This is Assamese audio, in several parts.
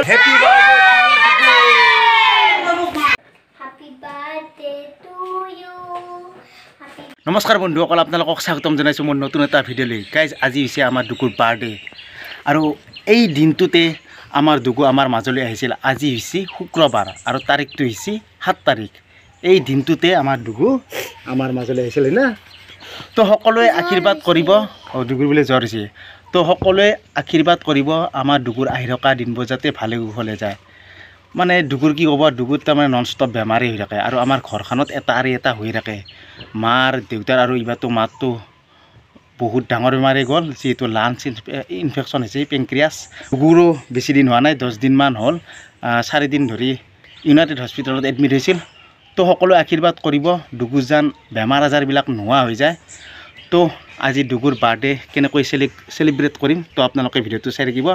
হ্যাপি বাৰ্থডে টু ইউ নমস্কাৰ বন্ধুসকল আপোনালোকক স্বাগতম জনাইছোঁ মোৰ নতুন এটা ভিডিঅ'লৈ গাইজ আজি হৈছে আমাৰ দুকুৰ বাৰ্থডে আৰু এই দিনটোতে আমাৰ দুকু আমাৰ মাজলৈ আহিছিল আজি হৈছে শুক্ৰবাৰ আৰু তাৰিখটো হৈছে 7 তাৰিখ এই দিনটোতে আমাৰ দুকু আমাৰ মাজলৈ আহিছিল না তো সকলোৱে আশীৰ্বাদ কৰিব দুকুৰ বোলে জ্বৰ হৈছে তো সকলোৱে আশীৰ্বাদ কৰিব আমাৰ দুকুৰ আহি থকা দিনবোৰ যাতে ভালে কুশলে যায় মানে দুকুৰ কি ক'ব দুকুৰ তাৰমানে নন ষ্টপ বেমাৰী হৈ থাকে আৰু আমাৰ ঘৰখনত এটা আৰু এটা হৈ থাকে মাৰ দেউতাৰ আৰু ইবাৰতো মাৰটো বহুত ডাঙৰ বেমাৰী গ'ল যিহেতু লাঞ্চ ইনফেকশ্যন হৈছে পেংক্ৰিয়াছ দুকুৰো বেছি দিন হোৱা নাই 10 দিনমান হ'ল 4 দিন ধৰি ইউনাইটেড হস্পিটেলত এডমিট হৈছিল তো সকলোৱে আশীৰ্বাদ কৰিব দুকুৰ যেন বেমাৰ আজাৰবিলাক নোহোৱা হৈ যায় তো আজি দুকুৰ বাৰ্থডে কেনেকৈ চেলিব্ৰেট কৰিম তো আপোনালোকে ভিডিঅ'টো চাই থাকিব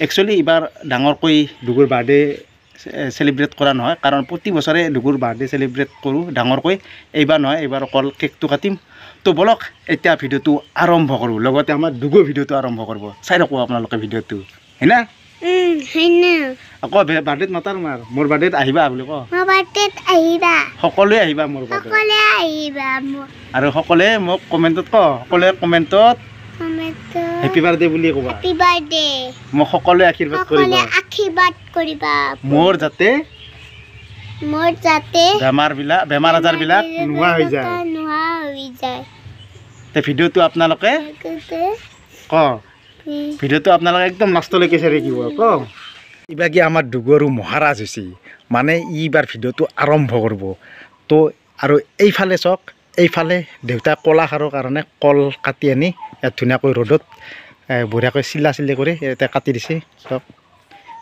একচুৱেলি এইবাৰ ডাঙৰকৈ দুকুৰ বাৰ্থডে চেলিব্ৰেট কৰা নহয় কাৰণ প্ৰতি বছৰে দুকুৰ বাৰ্থডে চেলিব্ৰেট কৰোঁ ডাঙৰকৈ এইবাৰ নহয় এইবাৰ অকল কেকটো কাটিম তো বলক এতিয়া ভিডিঅ'টো আৰম্ভ কৰোঁ লগতে আমাৰ দুকুৰ ভিডিঅ'টো আৰম্ভ কৰিব চাই থাকোঁ আপোনালোকে ভিডিঅ'টো হয়না আকৌ বাৰ্থডেত মাতাৰ মোৰ বাৰ্থডেত আহিবা বুলি কওঁ সকলোৱে আহিবা মোৰ আৰু সকলোৱে মোক কমেণ্টত সকলোৱে কমেণ্টত হেপী বাৰ্থডে বুলি ক'বা হেপী বাৰ্থডে মোক সকলোৱে আশীৰ্বাদ কৰিবা মোৰ যাতে বেমাৰ আজাৰবিলাক নোহোৱা হৈ যায় তে ভিডিঅ'টো আপোনালোকে ভিডিঅ'টো আপোনালোকে একদম লাষ্টলৈকে চাই থাকিব ইবাৰ কি আমাৰ দুকু আৰু মহাৰাজ হৈছে মানে ইবাৰ ভিডিঅ'টো আৰম্ভ কৰিব তো আৰু এইফালে চাওক এইফালে দেউতা কলা খাৰৰ কাৰণে কল কাটি আনি ইয়াত ধুনীয়াকৈ ৰ'দত বঢ়িয়াকৈ চিলা কৰি ইয়াতে কাটি দিছে চাওক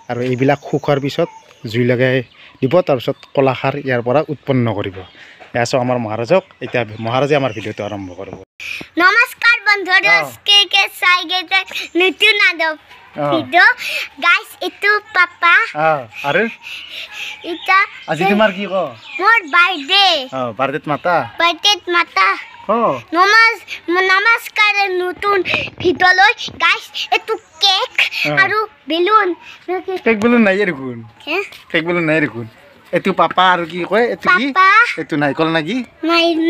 আৰু এইবিলাক শুকোৱাৰ পিছত জুই লগাই দিব তাৰপিছত কলাখাৰ ইয়াৰ পৰা উৎপন্ন কৰিব এয়া চাওক আমাৰ মহাৰাজক এতিয়া মহাৰাজে আমাৰ ভিডিঅ'টো আৰম্ভ কৰিব নমস্কাৰ বন্ধুরা কে চাই গেছে নতুন আদব ভিডিও গাইস এটু পাপা আরে এটা আজি তোমার কি কো মোর বার্থডে বার্থডেত মাতা নমস্কার নতুন ভিডিও লই গাইস এটু কেক আৰু বেলুন নাই এরকুন কেক বেলুন নাই এরকুন এটু পাপা আর কি কয় এটু কি এটু নাইকল নাকি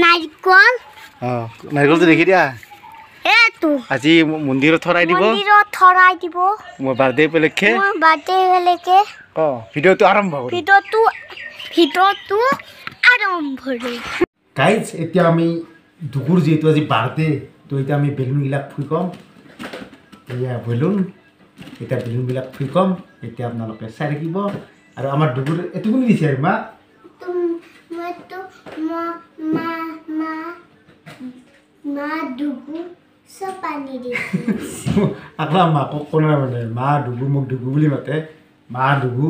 নাইকল নাইকলটো দেখি দিয়া এটু আজি মন্দিৰত থৰাই দিব মোৰ বাৰ্থডে উপলক্ষে ভিডিঅ'টো আৰম্ভ কৰোঁ গাইজ এতিয়া আমি দুকুৰ যিহেতু আজি বাৰ্থডে তো এতিয়া আমি বেলুনবিলাক ফুইকম এয়া বেলুন এতিয়া বেলুনবিলাক ফুইকম এতিয়া আপোনালোকে চাই থাকিব আৰু আমাৰ দুকুৰ এইটো কোনে দিছে আৰু মা দুকু সপানি দিছে আকলা মাক কোন মানে মা দুকু মোক দুকু বুলি মাতে মা দুকু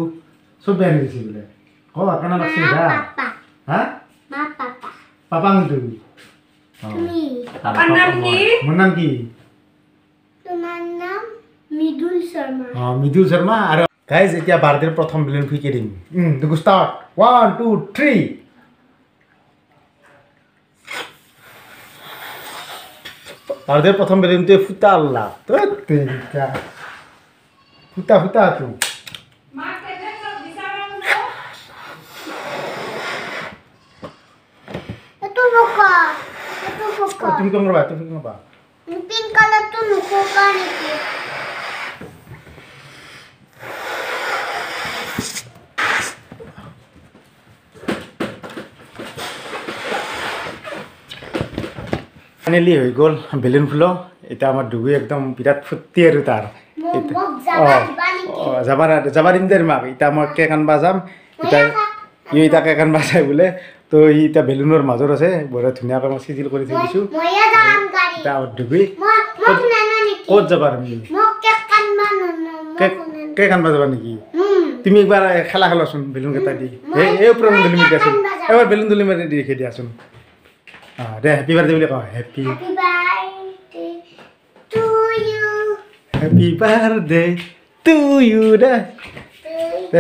সব আনি দিছে বোলে আকানা লাগছে দা হা মা পাপা পাপা মোক দুকু তুমি পাপাৰ নাম কি মোৰ নাম কি তোমাৰ নাম মৃদুল শৰ্মা মৃদুল শৰ্মা আৰু গাইজ এতিয়া বাৰ্থডেৰ প্ৰথম বেলুন ফুইকে দিম দুকু ষ্টাৰ্ট 1 2 3 বাৰ্থডেৰ প্ৰথম বেলুনটো ফুটা আল্লাহ তো তেৰিকা ফুটা তো তুমি কম ৰবা পিংক কালাৰটো নুকোকা নেকি ফাইনেলি হৈ গ'ল বেলুন ফুলো এতিয়া আমাৰ দুগু একদম বিৰাট ফুৰ্তি আৰু তাৰ যাবা দিম দে মাক এতিয়া মই কেক আনবা যাম এতিয়া কেক আনবা যায় বোলে তো ই এতিয়া বেলুনৰ মাজত আছে বঢ়িয়া ধুনীয়াকৈ মই চিজিল কৰি থৈ দিছোঁ এতিয়া দুগুই ক'ত যাবা তুমি কেক আনবা যাবা নেকি তুমি একবাৰ খেলা খেলাচোন বেলুন কেইটা দি এই ওপৰত বেলুন দিয়াচোন এবাৰ বেলুন তুলি মাৰি দি দেখি দিয়াচোন দে হেপী বাৰ্থডে বুলি কওঁ হেপী বাৰ্থডে টু ইউ দে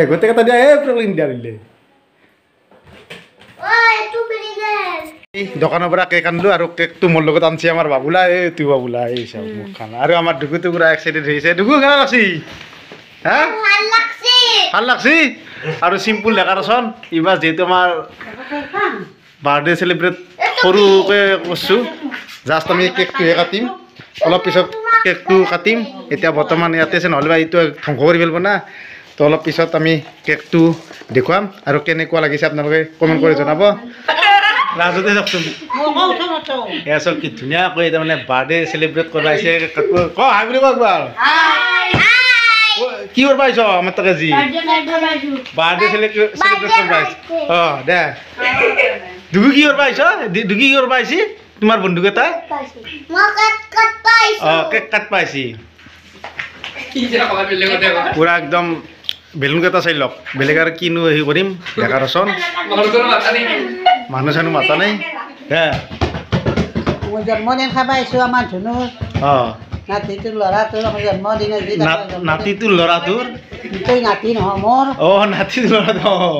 গোটেইকেইটা দিয়া প্ৰব্লেম দিয়া দিলে দোকানৰ পৰা কেক আনিলোঁ আৰু কেকটো মোৰ লগত আনিছে আমাৰ বাবুলা তুই বাবুলা এই চাব মুখ খানা আৰু আমাৰ দুগুটো পুৰা এক্সাইটেড হৈছে দুগু কেনে লাগছি হা ভাল লাগছি আৰু চিম্পুল ডেকৰেশ্যন এইবাৰ যেহেতু আমাৰ বাৰ্থডে চেলিব্ৰেট সৰুকৈ কৰিছোঁ জাষ্ট আমি কেকটোহে কাটিম অলপ পিছত কেকটো কাটিম এতিয়া বৰ্তমান ইয়াতে আছে নহ'লে এইটো ধ্বংস কৰি পেলাব না তো অলপ পিছত আমি কেকটো দেখুৱাম আৰু কেনেকুৱা লাগিছে আপোনালোকে কমেণ্ট কৰি জনাব লাজতে চাওকচোন এয়া চব কি ধুনীয়াকৈ তাৰমানে বাৰ্থডে চেলিব্ৰেট কৰিব আহিছে ক হাই বুলি কওক বাৰু কি কৰিব আহিছ আমাৰ তাকে যি বাৰ্থডে চেলিব্ৰেট কৰিব আহিছে অঁ দে দুগু কি কৰিব আহিছ দুগু কি কৰিব আহিছি তোমাৰ বন্ধুকেইটাই অঁ কেক কাট পাইছি পুৰা একদম বেলুনকেইটা চাই লওক বেলেগ আৰু কিনো হেৰি কৰিম ডেকৰেশ্যন মানুহ চানুহ মাতা নাই হে জন্মদিন খাব আহিছোঁ আমাৰ ধুনুৰ অঁ নাতিটোৰ ল'ৰাটোৰ আমাৰ জন্মদিন আজি নাতিটোৰ ল'ৰাটোৰ তই নাতি নহয় মোৰ অঁ নাতিটোৰ ল'ৰাটো অঁ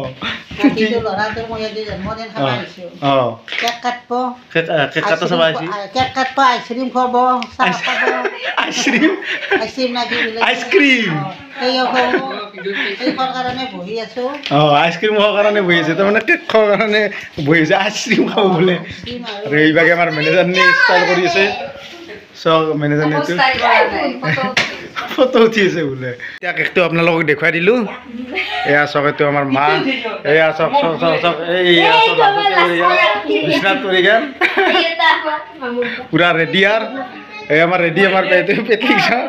নাতিটোৰ ল'ৰাটোৰ মই আজি জন্মদিন খাব আহিছোঁ অঁ কেক কাটব কেক কাটা চাব আহিছি কেক কাটব আইচক্ৰীম খুৱাব চাহ খাব আইচক্ৰীম আইচক্ৰীম লাগি আইচক্ৰীম সেইও খুৱাব সেইখৰ কাৰণে বহি আছোঁ অঁ আইচক্ৰীম খোৱাৰ কাৰণে বহি আছে তাৰমানে কেক খোৱাৰ কাৰণে বহি আছে আইচক্ৰীম খাব বোলে আৰু এইভাগে আমাৰ মেনেজাৰনি ষ্টাইল কৰি আছে চব মেনেজাৰনিটো ফটো উঠি আছে বোলে এতিয়া কেকটো আপোনালোকক দেখুৱাই দিলোঁ এয়া চক এইটো আমাৰ মা এয়া চক চক চক চক এইয়া চক বিচনাত পৰি গেল পুৰা ৰেডি আৰু এই আমাৰ ৰেডি আমাৰ পেটলিক চাওঁ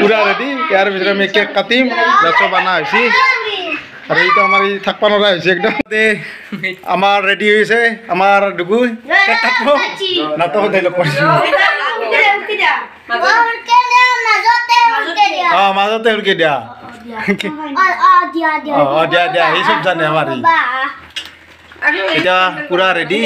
পুৰা ৰেডি ইয়াৰ পিছত আমি কেক কাটিম চব অনা হৈছে আৰু এইটো আমাৰ এই থাকিব নোৱাৰা হৈছে একদম আমাৰ ৰেডি হৈছে আমাৰ ডুগু কেক কাটিব নাটক ডাইলগ কৰিছোঁ অঁ মাজতে উলকে দিয়া অঁ দিয়া দিয়া সেই চব জানে আমাৰ এতিয়া পুৰা ৰেডি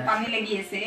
পানী লাগি আছে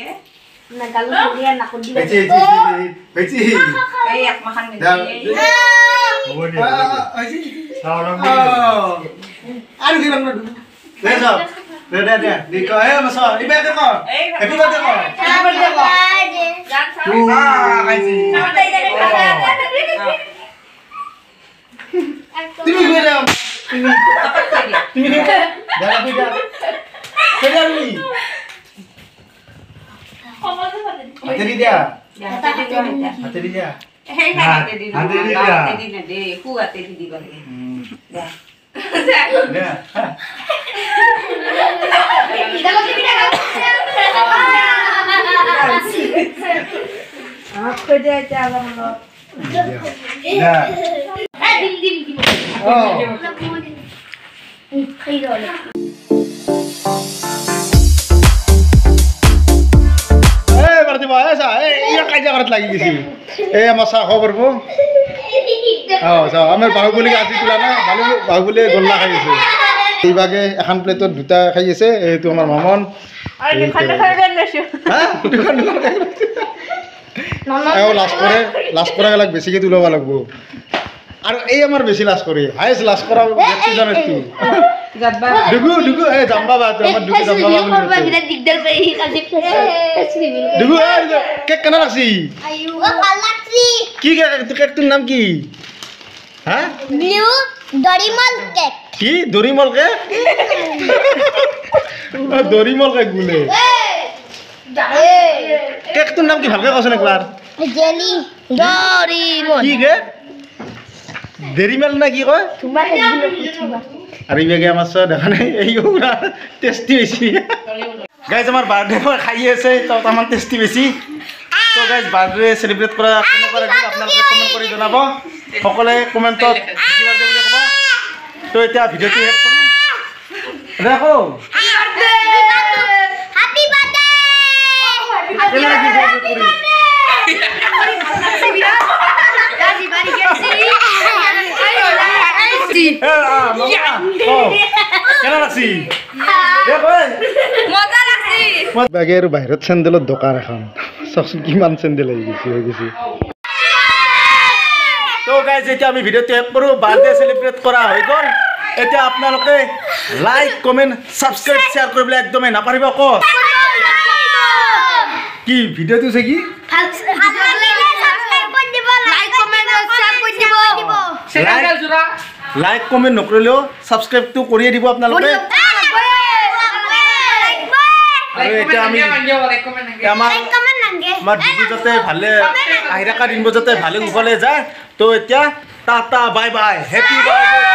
লাগি গেছি এই আমার চাহ খাব পারবো আমার বাহুবলী আজি তোলা না বাহুবলী গোল্লা খাই আছে এইভাগে এখন প্লেটত দুটা খাই আছে এইটো আমার মামন লাজ কৰা গেলাক বেছিকে তুলাব লাগবো আর এই আমার বেশি লাজ করে হাইস্ট লাজ করা ব্যক্তি জানিস তুই ডুগু ডুগু এই জাম্বা বা তুই আমার ডুগু জাম্বা বা বলি দিগদার পাই ডুগু কেক কেনা লাগছি আইও ভাল লাগছি কি কেক তোর নাম কি হ্যাঁ ব্লু ডরিমল কেক কি দরিমল কেক দরিমল কেক বলে কেক তোর নাম কি ভালকে কসন একবার জেলি ডরিমল কি কেক দেরিমেল না কি কয় তোমার এগুলো আর এইভাগে আমার সব দেখা নাই এই পুরা টেস্টি বেশি গাইজ আমার বার্থডে খাই আছে তো আমার টেস্টি বেশি তো গাইজ বার্থডে সেলিব্রেট করা কেনেকুৱা লাগিল আপোনালোকে কমেণ্ট কৰি জনাব সকলোৱে কমেণ্টত কিবা বুলি ক'ব তো এতিয়া ভিডিঅ'টো শেষ কৰোঁ দেখো হ্যাপি বাৰ্থডে কেনে লাগিছে কেন লাগছি বাগে আৰু বাহিৰত চেণ্ডেলৰ দোকান এখন চাওকচোন কিমান চেণ্ডেল হৈ গৈছে তো গাইজ এতিয়া আমি ভিডিঅ'টো শেষ কৰোঁ বাৰ্থডে চেলিব্ৰেট কৰা হৈ গ'ল এতিয়া আপোনালোকে লাইক কমেণ্ট ছাবস্ক্ৰাইব শ্বেয়াৰ কৰিবলৈ একদমেই নাপাহৰিব আকৌ কি ভিডিঅ'টো আছে কি লাইক কমেণ্ট নকৰিলেও ছাবস্ক্ৰাইবটো কৰিয়ে দিব আপোনালোকে আৰু এতিয়া আমি আমাৰ ডিগু যাতে ভালে আহি থকা দিনবোৰ যাতে ভালে কুশলে যায় তো এতিয়া tata bye bye happy birthday